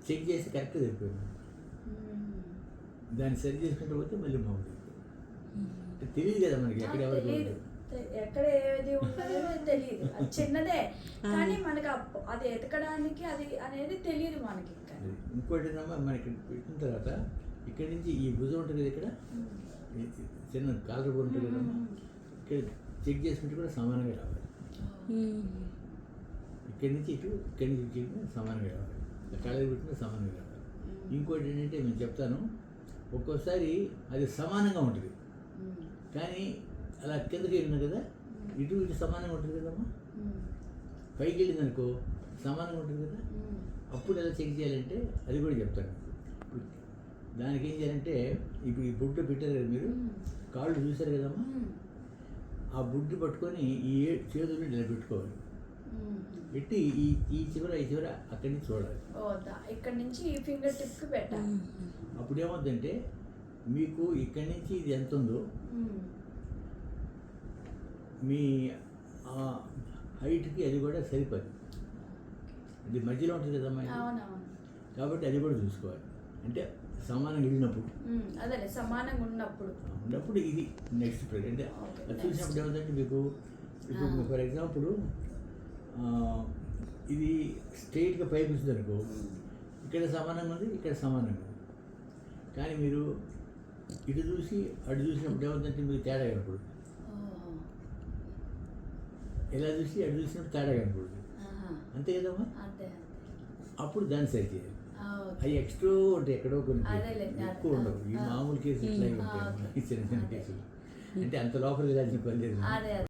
Check చేసి కరెక్ట్గా సరిపోయింది. దాన్ని సరి చేసుకుంటూ పోతే మళ్ళీ మామూలు తెలియదు కదా మనకి ఎక్కడ ఎవరు తెలియదు, ఎక్కడ ఏది ఉన్నదో తెలియదు. అది చిన్నదే కానీ మనకి అది ఎతకడానికి అది అనేది తెలియదు మనకి. ఇంకా ఇంకోటి ఏంటమ్మా, మనకి పెట్టిన తర్వాత ఇక్కడ నుంచి ఈ భుజం ఉంటుంది కదా, ఇక్కడ చిన్న కాలర్ బోన్ ఉంటుంది కదమ్మా, ఇక్కడ చెక్ చేసుకుంటే కూడా సమానంగా రావాలి. ఇక్కడి నుంచి ఇటు, ఇక్కడి నుంచి ఇటు సమానంగా రావాలి. కాలర్ పెట్టినా సమానంగా రావాలి. ఇంకోటి ఏంటంటే నేను చెప్తాను, ఒక్కోసారి అది సమానంగా ఉంటుంది కానీ అలా కిందకి వెళ్ళినా కదా ఇటు ఇటు సమానంగా ఉంటుంది కదమ్మా. పైకి వెళ్ళింది అనుకో సమానంగా ఉంటుంది కదా. అప్పుడు ఎలా చెక్ చేయాలంటే అది కూడా చెప్తాను. దానికి ఏం చేయాలంటే ఇప్పుడు ఈ బుడ్డ పెట్టారు కదా మీరు, కాళ్ళు చూసారు కదమ్మా, ఆ బుడ్డు పట్టుకొని ఈ చేతులు ఇలా పెట్టుకోవాలి. పెట్టి ఈ చివర అక్కడి నుంచి చూడాలి. ఇక్కడ నుంచి ఈ ఫింగర్ టిప్కి పెట్టాలి. అప్పుడు ఏమవుతుందంటే మీకు ఇక్కడి నుంచి ఇది ఎంత ఉందో మీ హైట్కి అది కూడా సరిపోదు. అది మధ్యలో ఉంటుంది కదమ్మా, కాబట్టి అది కూడా చూసుకోవాలి. అంటే సమానంగా వెళ్ళినప్పుడు, అదే సమానంగా ఉన్నప్పుడు ఇది నెక్స్ట్ ప్లేట్. అంటే అది చూసినప్పుడు ఏమవుతుందంటే మీకు ఇప్పుడు ఫర్ ఎగ్జాంపుల్ ఇది స్ట్రైట్గా పైకి వచ్చింది అనుకో, ఇక్కడ సమానంగా ఉంది, ఇక్కడ సమానంగా ఉంది. కానీ మీరు ఇటు చూసి అటు చూసినప్పుడు ఏమవుతుందంటే మీకు తేడా కనపడదు. ఎలా చూసి అటు చూసినప్పుడు తేడా కనపడదు, అంతే కదమ్మా. అప్పుడు దాన్ని సరి చేయాలి. అవి ఎక్స్ట్రా ఉంటాయి, ఎక్కడో కొన్ని ఎక్కువ ఉండవు. ఈ మామూలు కేసులు ఇట్లా ఉంటాయి, చిన్న చిన్న కేసులు. అంటే అంత లోపలికి రాసిన పని లేదు.